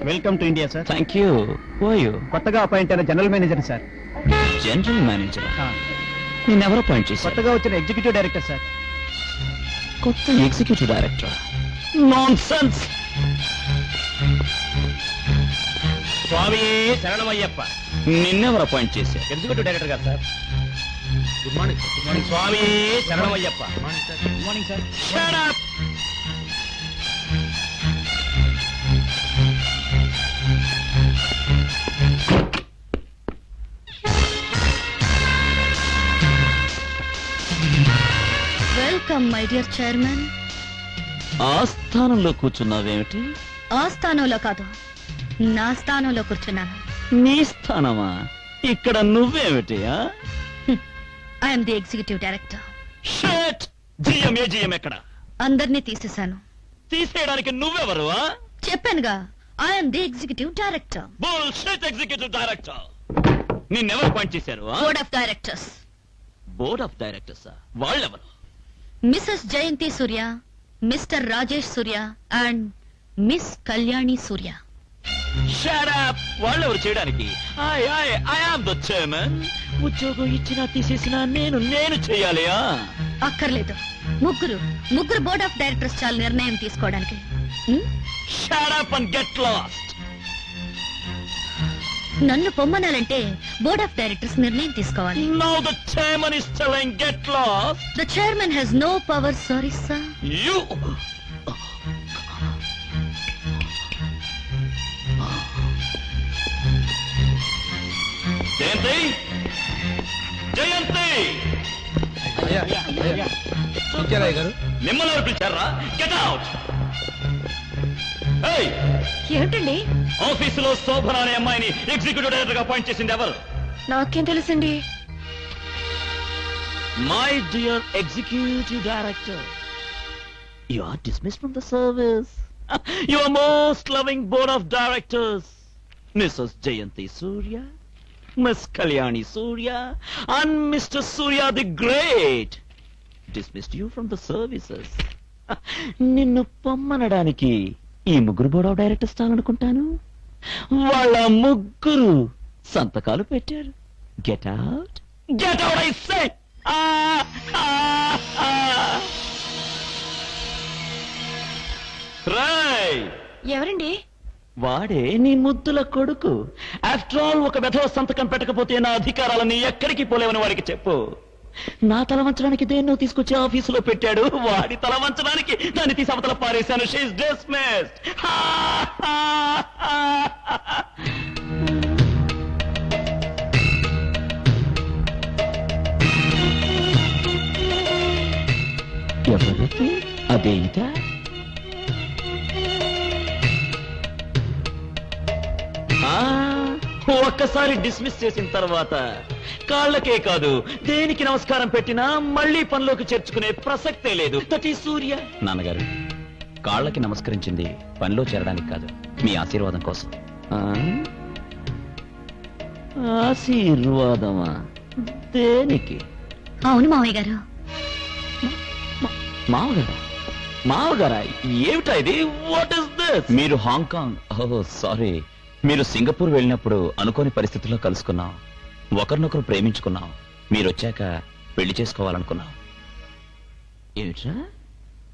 Welcome to India sir. Thank you. కొత్తగా appoint అయిన general manager sir. General manager నేనెవరు appoint చేశారు? కొత్తగా వచ్చిన ఎగ్జిక్యూటివ్ డైరెక్టర్ సార్. కొత్త ఎగ్జిక్యూటివ్ డైరెక్టర్? Nonsense. స్వామి శరణమయ్యప్ప. నిన్నెవరు అపాయింట్ చేశారు? ఎగ్జిక్యూటివ్ డైరెక్టర్ గారు sir. Good morning. Good morning. స్వామి శరణమయ్యప్ప. Good morning sir. Good morning sir. Shut up! Welcome my dear chairman. ఆ స్థానంలో కూర్చున్నావేమిటి? ఆ స్థానంలో కాదు, నా స్థానంలో కూర్చున్నాను. నీ స్థానమా? ఇక్కడ నువ్వేమిటి? I'm the executive director. Shut! GM ఎక్కడ? అందరినీ తీసేశాను. తీసేయడానికి నువ్వెవరు? చెప్పానుగా, I'm the executive director. Bullshit executive director. నిన్నెవరు అపాయింట్ చేశారు? Board of directors. Board of directors వాళ్ళెవరు? Mrs Jayanthi Surya, Mr Rajesh Surya and Miss Kalyani Surya. Shut up! వాళ్ళెవరు చేయడానికి? I am the chairman. ఉద్యోగం ఇచ్చినా తీసేసినా నేను చేయాలి. అక్కర్లేదు. ముగ్గురు బోర్డ్ ఆఫ్ డైరెక్టర్స్ చాలా నిర్ణయం తీసుకోవడానికి. Shut up and get lost. నన్ను పొమ్మనాలంటే బోర్డ్ ఆఫ్ డైరెక్టర్స్ నిర్ణయం తీసుకోవాలి. Now the chairman is telling get lost. The chairman has no power, sorry sir. You. జయంతి మిమ్మల్ని ఎవరు పిలిచారా? Get out. ఏమిటండి? ఆఫీసులో శోభన అనే అమ్మాయిని ఎగ్జిక్యూటివ్ డైరెక్టర్ గా అపాయింట్ చేసింది ఎవరు? నాకేం తెలుసండి. My dear executive director, you are dismissed from the service. Your most loving board of directors, Mrs Jayanthi Surya, miss Kalyani Surya and Mr Surya the great dismissed you from the services. నిన్ను పొమ్మనడానికి ఈ ముగ్గురు బోర్డ్ ఆఫ్ డైరెక్టర్స్ తాననుకుంటాను. వాళ్ళ ముగ్గురు సంతకాలు పెట్టారు. Get out I say. ఎవరండి? వాడే నీ ముద్దుల కొడుకు. ఆఫ్టర్ ఆల్ ఒక వెధవ సంతకం పెట్టకపోతే నా అధికారాలన్నీ ఎక్కడికి పోలేవని వాడికి చెప్పు. నా తల వంచడానికి దేన్నో తీసుకొచ్చి ఆఫీసులో పెట్టాడు. వాడి తల వంచడానికి దాన్ని తీసి అవతల పారేశాను. She is dismissed. ఎవరికి అదేంటా? ఒక్కసారి డిస్మిస్ చేసిన తర్వాత కాళ్ళకే కాదు దేనికి నమస్కారం పెట్టినా మళ్ళీ పనిలోకి చేర్చుకునే ప్రసక్తే లేదు. తటి సూర్య. నాన్నగారు, కాళ్ళకి నమస్కరించింది పనిలో చేరడానికి కాదు, మీ ఆశీర్వాదం కోసం. ఆశీర్వాదమా? దేనికి? అవును మావయ్య గారు. మావగారా? ఏమిటా ఇది? What is this? మీరు హాంకాంగ్, ఓహ్ సారీ, మీరు సింగపూర్ వెళ్ళినప్పుడు అనుకోని పరిస్థితుల్లో కలుసుకున్నాం. ఒకరినొకరు ప్రేమించుకున్నాం. మీరొచ్చాక పెళ్లి చేసుకోవాలనుకున్నాం. ఏమిట్రా,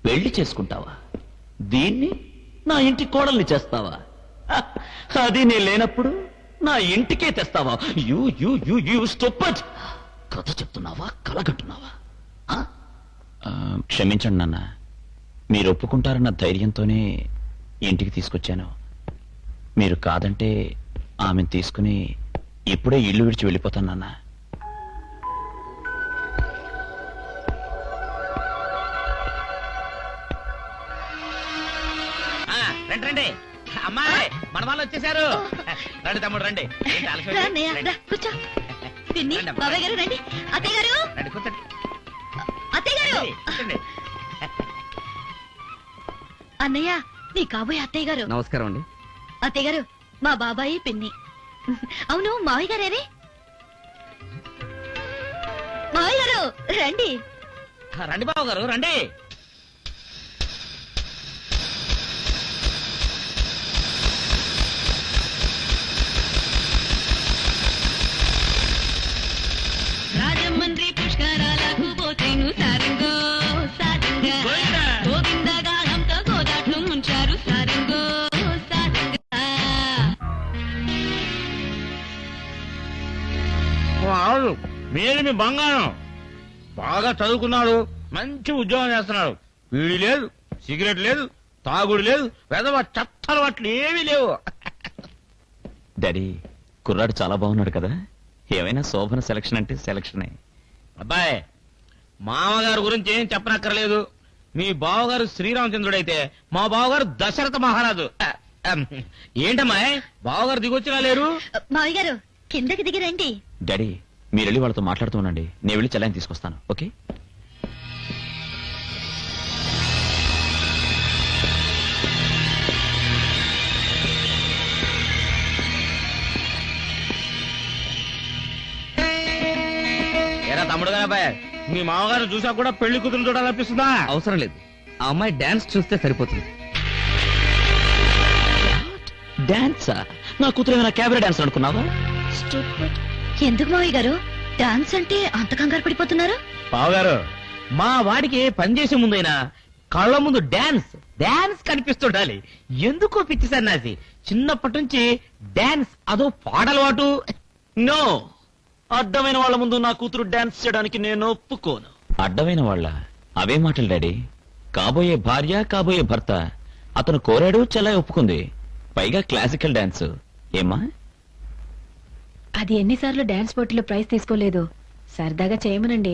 పెళ్లి చేసుకుంటావా? దీన్ని నా ఇంటి కోడల్ని చేస్తావా? అది నేను లేనప్పుడు నా ఇంటికే తెస్తావా? You you you you stupid. కథ చెప్తున్నావా, కలగట్టున్నావా? క్షమించండి నాన్న, మీరు ఒప్పుకుంటారన్న ధైర్యంతోనే ఇంటికి తీసుకొచ్చాను. మీరు కాదంటే ఆమెను తీసుకుని ఇప్పుడే ఇల్లు విడిచి వెళ్ళిపోతాను నాన్న. రండి అమ్మాయి, మన వాళ్ళు వచ్చేసారు. రండి తమ్ముడు, రండి. కూర్చో. పిన్ని, బాబాయ్ గారు రండి. అత్తయ్య గారు, రండి కూర్చోండి. అత్తయ్య గారు. అన్నయ్య, నీ కాబోయే అత్తయ్య గారు. నమస్కారం అండి. అత్తయ్య గారు, మా బాబాయి పిన్ని. అవును, మావయ్య గారే? మావయ్య గారు రండి. రండి బాబు గారు, రండి. మీరు మీ బంగారం బాగా చదువుకున్నాడు, మంచి ఉద్యోగం చేస్తున్నాడు. వీడి లేదు, సిగరెట్ లేదు, తాగుడు లేదు, వెదవ చత్తలు అట్లు ఏమీ లేవు. డాడీ కుర్రాడు చాలా బాగున్నాడు కదా. ఏమైనా శోభన సెలక్షన్ అంటే సెలక్షనే. అబ్బాయి మామగారు గురించి ఏం చెప్పనక్కర్లేదు. మీ బావగారు శ్రీరామచంద్రుడైతే మా బావగారు దశరథ మహారాజు. ఏంటమ్మా బావగారు దిగొచ్చినా లేరు? మావయ్య గారు కిందకి దిగి రండి. డాడీ మీరు వెళ్ళి వాళ్ళతో మాట్లాడుతూ ఉండండి, నేను వెళ్ళి చెల్లాయిని తీసుకొస్తాను. ఓకే? ఏరా తమ్ముడు గారు, అబ్బాయి మీ మామగారు చూసా కూడా పెళ్లి కూతురు చూడాలనిపిస్తుందా? అవసరం లేదు, ఆ అమ్మాయి డాన్స్ చూస్తే సరిపోతుంది. డాన్సా? నా కూతురు ఏమైనా క్యాబరే డాన్స్ అనుకున్నావా? ఎందుకు మావయ్య గారు డాన్స్ అంటే అంత కంగారు పడిపోతున్నారు? బావగారు మా వాడికి పనిచేసే ముందైనా కళ్ళ ముందు డాన్స్ డాన్స్ కనిపిస్తుండాలి. ఎందుకో పిచ్చి సన్నాసి చిన్నప్పటి నుంచి డాన్స్ అదో పాడలవాటు. నో, అడ్డమైన వాళ్ళ ముందు నా కూతురు డాన్స్ చేయడానికి నేను ఒప్పుకోను. అడ్డమైన వాళ్ళ? అవే మాటలు డాడీ. కాబోయే భార్య, కాబోయే భర్త. అతను కోరాడు, చెల్లాయి ఒప్పుకుంది. పైగా క్లాసికల్ డాన్స్. ఏమ్మా? అది ఎన్నిసార్లు డాన్స్ పోటీలో ప్రైజ్ తీసుకోలేదు, సరదాగా చేయమనండి.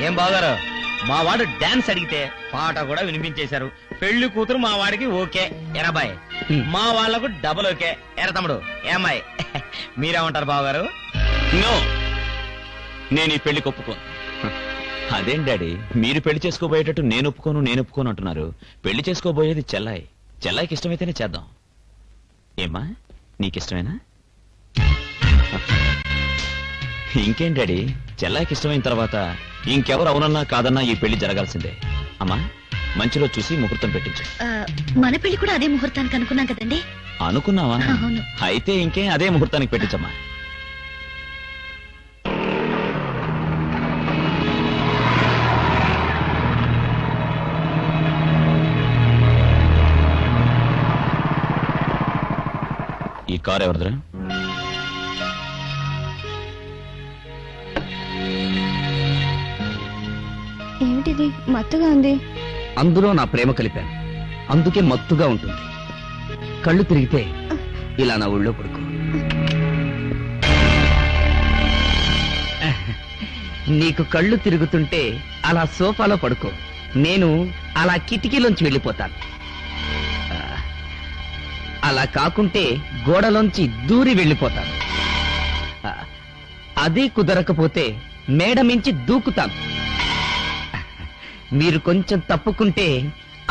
ఏం బావగారు, మా వాడు డాన్స్ అడిగితే పాట కూడా వినిపించేశారు. పెళ్లి కూతురు మా వాడికి ఓకే. ఎరాబాయ్ మా వాళ్లకు డబుల్ ఓకే. ఎరా తమ్ముడు ఏమ్మాయి మీరేమంటారు బావగారు? నో, నేను ఈ పెళ్లికి ఒప్పుకోను. అదేం డాడీ, మీరు పెళ్లి చేసుకోబోయేటట్టు నేను ఒప్పుకోను అంటున్నారు. పెళ్లి చేసుకోబోయేది చెల్లాయి. చెల్లాయికి ఇష్టమైతేనే చేద్దాం. ఏమ్మా, నీకిష్టమేనా? ఇంకేం డాడీ, చెల్లాయికి ఇష్టమైన తర్వాత ఇంకెవరు అవునన్నా కాదన్నా ఈ పెళ్లి జరగాల్సిందే. అమ్మా, మంచిలో చూసి ముహూర్తం పెట్టించు. మన పెళ్లి కూడా అదే ముహూర్తానికి అనుకున్నాం కదండి. అనుకున్నావా? అవును. అయితే ఇంకేం అదే ముహూర్తానికి పెట్టించమ్మా. ఈ కారు ఎవరిదిరా? ఏమిటిది మత్తుగా ఉంది? అందులో నా ప్రేమ కలిపాను, అందుకే మత్తుగా ఉంటుంది. కళ్ళు తిరిగితే ఇలా నా ఊళ్ళో పడుకో. నీకు కళ్ళు తిరుగుతుంటే అలా సోఫాలో పడుకో, నేను అలా కిటికీలోంచి వెళ్ళిపోతాను. అలా కాకుంటే గోడలోంచి దూరి వెళ్ళిపోతాను. అది కుదరకపోతే మేడ మించి దూకుతాను. మీరు కొంచెం తప్పుకుంటే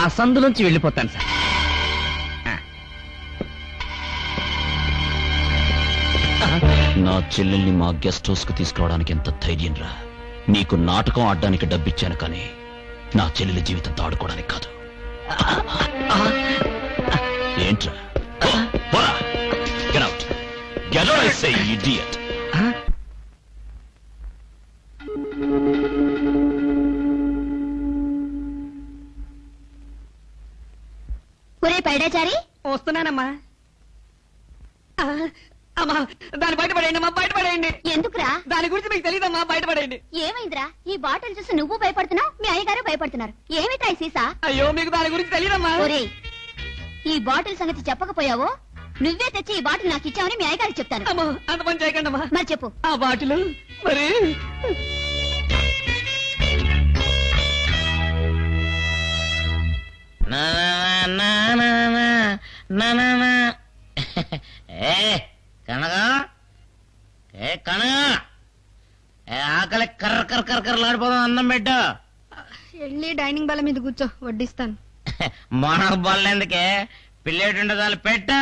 ఆ సందులోంచి వెళ్ళిపోతాను సార్. నా చెల్లెల్ని మా గెస్ట్ హౌస్ కు తీసుకురావడానికి ఎంత ధైర్యం రా? నీకు నాటకం ఆడడానికి డబ్బిచ్చాను కానీ నా చెల్లెలి జీవితంతో ఆడుకోవడానికి కాదు. ఏంట్రా? Get out. Get out, I say, idiot. ఒరే పైడాచారి, వస్తున్నానమ్మా. అమ్మా, దాన్ని బయటపడేయండి అమ్మా, బయటపడేయండి. ఎందుకురా? దాని గురించి మీకు తెలియదమ్మా, బయటపడేయండి. ఏమైందిరా? ఈ బాటిల్ చూసి నువ్వు భయపడుతున్నావు, మీ అయ్యగారు భయపడుతున్నారు. ఏమిటా ఈ సీసా? అయ్యో, మీకు దాని గురించి తెలియదమ్మా. ఒరే, ఈ బాటిల్ సంగతి చెప్పకపోయావో నువ్వే తెచ్చి ఈ బాటిల్ నాకు ఇచ్చావని మీ అయ్యగారికి చెప్తాను. అమ్మా, అంత పని చేయకండి అమ్మా. మరి చెప్పు. ఆ బాటిల్ మరి ఆకలి కర్ర కర్ర కర్ర కర్రలాడిపోదాం. అన్నం పెట్టు. వెళ్ళి డైనింగ్ బాల మీద కూర్చో, వడ్డిస్తాను. మనకు బొల్లెందుకే, పిల్లేటి ఉండదాలు పెట్టు.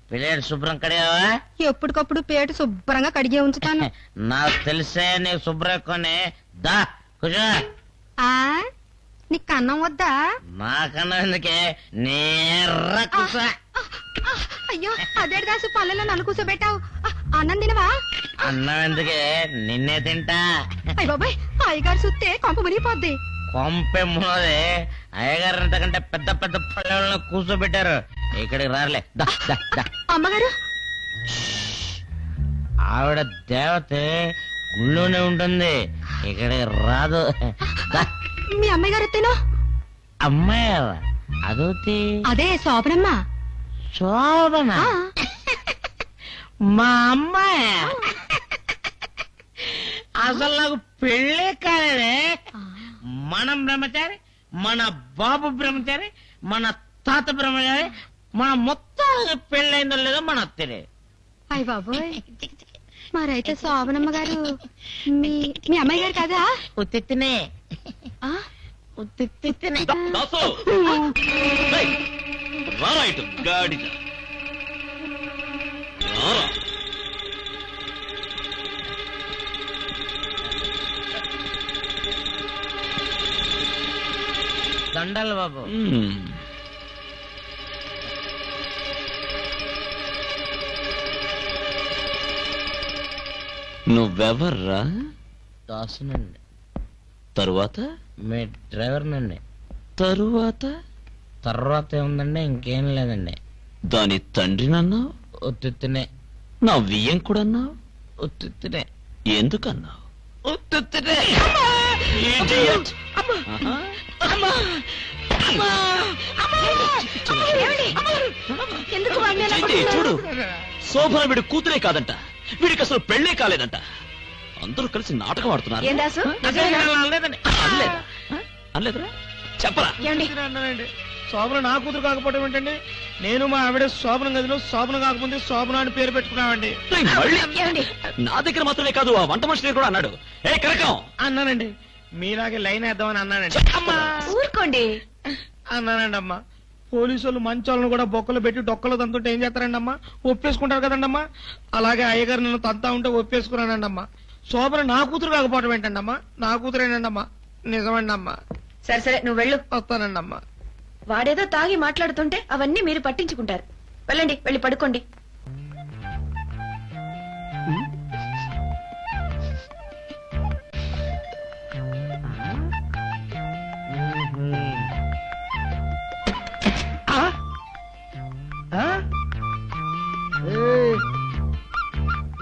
పిల్లేడు శుభ్రం కడిగావా? ఎప్పటికప్పుడు పేట శుభ్రంగా కడిగే ఉంచుతాను. నాకు తెలిసే నీకు శుభ్రం ఎక్కువని. దా కూర్చో. నీకు అన్నం వద్దా? నాకన్నా ఎందుకే, నేర్ర కూర్చో. అయ్యో, అదేడు దాసు పల్లెలో నన్ను కూర్చోబెట్టావు. అన్నం తినవా? అన్నం ఎందుకే, నిన్నే తింటా. అయ్య బాబాయ్, అయ్యగారు చూస్తే కొంప మునిగిపోద్ది. కొంపెమ్మదే అయ్యగారు అంతకంటే పెద్ద పెద్ద పళ్ళెలను కూర్చోబెట్టారు. ఇక్కడికి రారలే. దా, దా, దా. అమ్మగారు ఆవిడ దేవతే గుళ్ళోనే ఉంటుంది, ఇక్కడికి రాదు. దా. మీ అమ్మాయి గారు ఎత్తేనో అమ్మాయి అదోతి అదే శోభనమ్మ. శోభన మా అమ్మాయి. అసలు నాకు పెళ్ళే కాలేదే. మనం బ్రహ్మచారి, మన బాబు బ్రహ్మచారి, మన తాత బ్రహ్మచారి, మన మొత్తం పెళ్ళైందో లేదో మన తెలియదు. అయ్య బాబోయ్, మరైతే శోభనమ్మ గారు మీ మీ అమ్మాయి గారు కదా? ఉత్తినే ఉత్తినే. దాసు రేయ్, రారా ఇటు గాడిద రారా. దండాలు బాబు. నువ్వెవర్రా? దాసునండి. తరువాత? మీ డ్రైవర్ నండి. తరువాత? తర్వాత ఏముందండి, ఇంకేం లేదండి. దాని తండ్రినన్నావు, ఉత్తినే నా వియ్యం కూడా అన్నావు. ఉత్తినే ఎందుకన్నావు? ఉత్తినే. Idiot! ఆహా. ఎందుకు వాడిని అలా జయంతి, చూడు, శోభన వీడి కూతురే కాదంట, వీడికి అసలు పెళ్లే కాలేదంట. అందరూ కలిసి నాటకం ఆడుతున్నారు. ఏం దాసు లేదండి. అనలేదా? అనలేదురా? చెప్పరా? అన్నానండి. శోభన నా కూతురు కాకపోవడం ఏంటండి? నేను మా ఆవిడ శోభన గదిలో శోభన కాకముందే శోభన అని పేరు పెట్టుకున్నామండి. రేయ్, మళ్ళీ నా దగ్గర మాత్రమే కాదు, ఆ వంట మనిషి కూడా అన్నాడు. ఏ కరకం అన్నానండి. మీలాగే లైన్ వేద్దామని అన్నానండి. అమ్మా ఊరుకోండి. అన్నానండి అమ్మా. పోలీసు వాళ్ళు మంచోళ్ళను కూడా బొక్కలు పెట్టి డొక్కలు తంతుంటే ఏం చేస్తారండి అమ్మా? ఒప్పేసుకుంటారు కదండి అమ్మా. అలాగే అయ్యగారు నన్ను తంతా ఉంటే ఒప్పేసుకున్నానండి అమ్మా. శోభన నా కూతురు కాకపోవడం ఏంటండి అమ్మా? నా కూతురేనండి అమ్మా. నిజమండి అమ్మా. సరే సరే, నువ్వు వెళ్ళు. వస్తానండి అమ్మా. వాడేదో తాగి మాట్లాడుతుంటే అవన్నీ మీరు పట్టించుకుంటారు. వెళ్ళండి, వెళ్ళి పడుకోండి.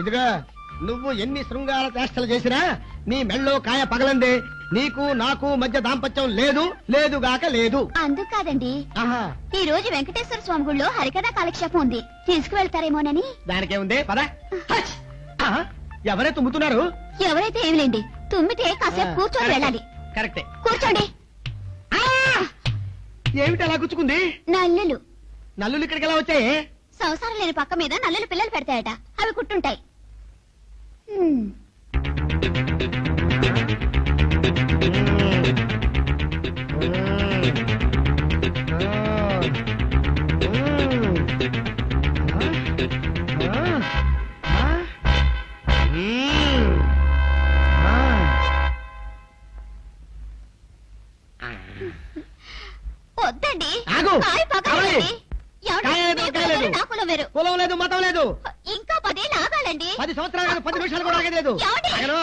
ఇదిగా నువ్వు ఎన్ని శృంగార చేష్టలు చేసినా నీ మెళ్ళో కాయ పగలందే. నీకు నాకు మధ్య దాంపత్యం లేదు, లేదుగాక లేదు. అందుకు కాదండి, ఆహా, ఈ రోజు వెంకటేశ్వర స్వామి గుళ్ళో హరికథ కాలక్షేపం ఉంది, తీసుకువెళ్తారేమోనని. దానికేముంది, పద. హచ్! ఆహా, ఎవరే తుమ్ముతున్నారు? ఎవరైతే ఏమిలేండి, తుమ్మితే కాసేపు కూర్చొని వెళ్ళాలి. కరెక్టే. కూర్చోండి. ఏమిటి అలా గుచ్చుకుంది? నల్లులు నల్లులు ఇక్కడికి ఎలా వచ్చాయి? సంసారం లేని పక్క మీద నల్లులు పిల్లలు పెడతాయట, అవి కుట్టుంటాయి. హ్మ్. వద్దండి, ఆగు. కాయ పగలండి. కావాలి. ఏమండి? కాయ లేదు, మీ కాయ కులం లేదు. వేరు, నా కులం వేరు. కులం లేదు, మతం లేదు. ఇంకా 10 ఏళ్ళు ఆగాలండి. 10 సంవత్సరాలు కాదు, 10 నిమిషాలు కూడా ఆగలేదు. ఏమండి? ఆగను,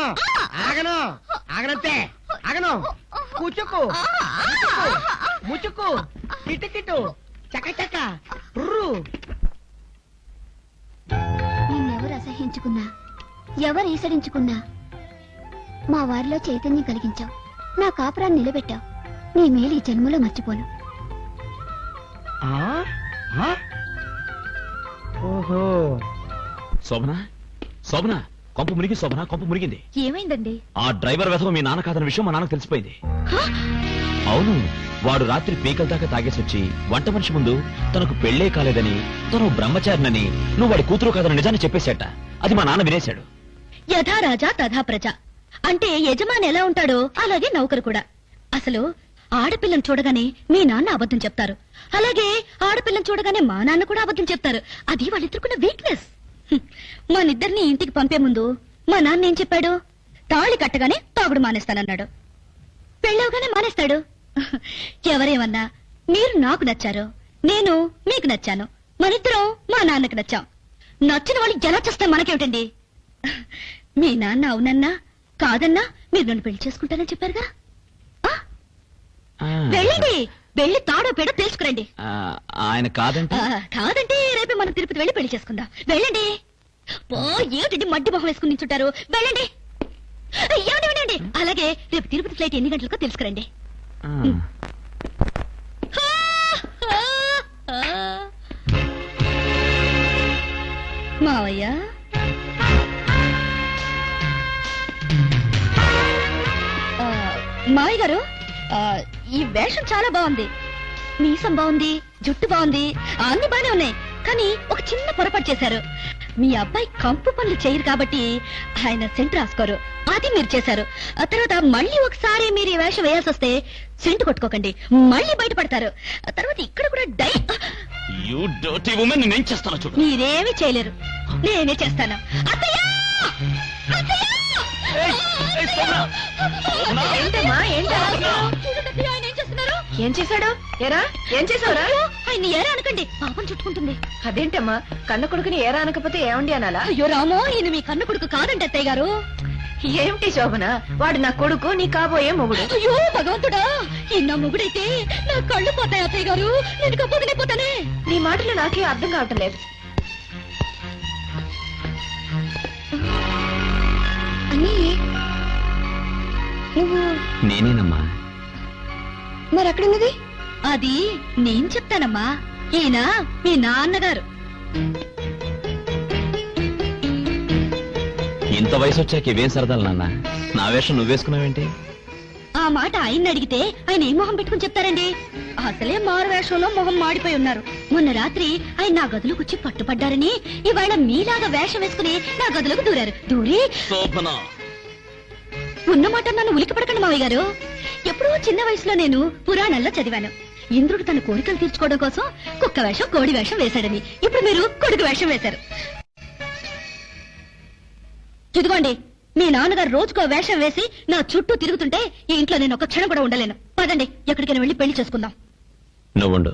ఆగను, ఆగనంతే. ఆగను. కూచుకు, ముచుకు, కిటు చక చక రుర్రు. నిన్నెవరు అసహించుకున్నా, ఎవరు ఈసడించుకున్నా, మా వారిలో చైతన్యం కలిగించావు, నా కాపురాన్ని నిలబెట్టావు. నీ మేలు ఈ జన్మలో మర్చిపోను. ఓహో, శోభన, శోభన, కొంప మునిగి, శోభన కొంప మునిగింది. ఏమైందండి? ఆ డ్రైవర్ వెధవ మీ నాన్న కాదన్న విషయం మా నాన్నకు తెలిసిపోయింది. అవును, వాడు రాత్రి పీకల దాకా తాగేసి వచ్చి వంట మనిషి ముందు తనకు పెళ్లే కాలేదని, తను బ్రహ్మచారినని, నువ్వు వాడి కూతురు కాదని నిజాన్ని చెప్పేశాట. అది మా నాన్న వినేశాడు. యథా రాజా తథా ప్రజ అంటే యజమాని ఎలా ఉంటాడో అలాగే నౌకరు కూడా. అసలు ఆడపిల్లను చూడగానే మీ నాన్న అబద్ధం చెప్తారు, అలాగే ఆడపిల్లను చూడగానే మా నాన్న కూడా అబద్ధం చెప్తారు. అది వాళ్ళిద్దరుకున్న వీక్నెస్. మనిద్దరిని ఇంటికి పంపే ముందు మా నాన్న ఏం చెప్పాడు? తాళి కట్టగానే తాగుడు మానేస్తానన్నాడు, పెళ్ళవగానే మానేస్తాడు. ఎవరేమన్నా మీరు నాకు నచ్చారు, నేను మీకు నచ్చాను, మనిద్దరం మా నాన్నకు నచ్చాం. నచ్చిన వాళ్ళు ఎలా చేస్తే మనకేమిటండి? మీ నాన్న అవునన్నా కాదన్నా మీరు నన్ను పెళ్లి చేసుకుంటానని చెప్పారుగా. వెళ్ళండి, వెళ్ళి తాడో పేడో తెలుసుకురండి. ఆయన కాదంటే కాదంటే రేపే మనం తిరుపతి వెళ్ళి పెళ్లి చేసుకుందాం. వెళ్ళండి. ఓ ఏమిటండి మడ్డి మొహం వేసుకుని నించుంటారు, వెళ్ళండి. ఏమండి, అలాగే రేపు తిరుపతి ఫ్లైట్ ఎన్ని గంటలకో తెలుసుకురండి. మావయ్య, మావయ్య గారు, ఈ వేషం చాలా బాగుంది. మీసం బాగుంది, జుట్టు బాగుంది, అన్ని బానే ఉన్నాయి. కానీ ఒక చిన్న పొరపాటు చేశారు. మీ అబ్బాయి కంపు పనులు చేయరు కాబట్టి ఆయన సెంట్ రాసుకోరు, అది మీరు చేశారు. ఆ తర్వాత మళ్ళీ ఒకసారి మీరు ఈ వేషం వేయాల్సి వస్తే సెంట్ కొట్టుకోకండి, మళ్ళీ బయటపడతారు. ఆ తర్వాత ఇక్కడ కూడా నేనేం చేస్తాను చూడు. మీరేమీ చేయలేరు, నేనే చేస్తాను. అత్తయ్య! అత్తయ్య! ఏంటమ్మా, ఏంటా? చూడండి, ఆయన ఏం చేస్తున్నారు? ఏం చేశాడు? ఎరా, ఏం చేసావురా? ఆయన ఏరా అనకండి, పాపం చుట్టుకుంటుంది. అదేంటమ్మా, కన్న కొడుకుని ఏరా అనకపోతే ఏమండి అనాలా? అయ్యో రామో, ఈయన మీ కన్న కొడుకు కాదండి అత్తయ్య గారు. ఏమిటి శోభన, వాడు నా కొడుకు, నీ కాబోయే మొగుడు. అయ్యో భగవంతుడా, ఈ నా మొగుడైతే నా కళ్ళు పోతాయి అత్తయ్య గారు, నేను కప్పదనే పోతానే. నీ మాటలు నాకే అర్థం కావటం లేదు. నువ్వు నేనేనమ్మా. మరి అక్కడున్నది? అది నేను చెప్తానమ్మా, ఈయన మీ నాన్నగారు. ఇంత వయసు వచ్చాక ఇవేం సరదాలు నాన్న, నా వేషం నువ్వేసుకున్నావేంటి? ఆ మాట ఆయన్ని అడిగితే ఆయన ఏం మొహం పెట్టుకుని చెప్తారండి? అసలే మారు వేషంలో మొహం మాడిపోయి ఉన్నారు. మొన్న రాత్రి ఆయన నా గదిలోకి వచ్చి పట్టుపడ్డారని ఇవాళ మీలాగా వేషం వేసుకుని నా గదిలోకి దూరారు. దూరి శోభన, ఉన్నమాట నన్ను ఉలికి పడకండి మావయ్య గారు. ఎప్పుడో చిన్న వయసులో నేను పురాణాల్లో చదివాను, ఇంద్రుడు తన కోరికలు తీర్చుకోవడం కోసం కుక్క వేషం, కోడి వేషం వేశాడని. ఇప్పుడు మీరు కొడుకు వేషం వేశారు. ఇదిగోండి, మీ నాన్నగారు రోజుకో వేషం వేసి నా చుట్టూ తిరుగుతుంటే ఈ ఇంట్లో నేను ఒక క్షణం కూడా ఉండలేను. పదండి, ఎక్కడికైనా వెళ్ళి పెళ్లి చేసుకుందాం. నువ్వుండు,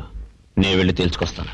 నేను వెళ్ళి తేల్చుకొస్తాను.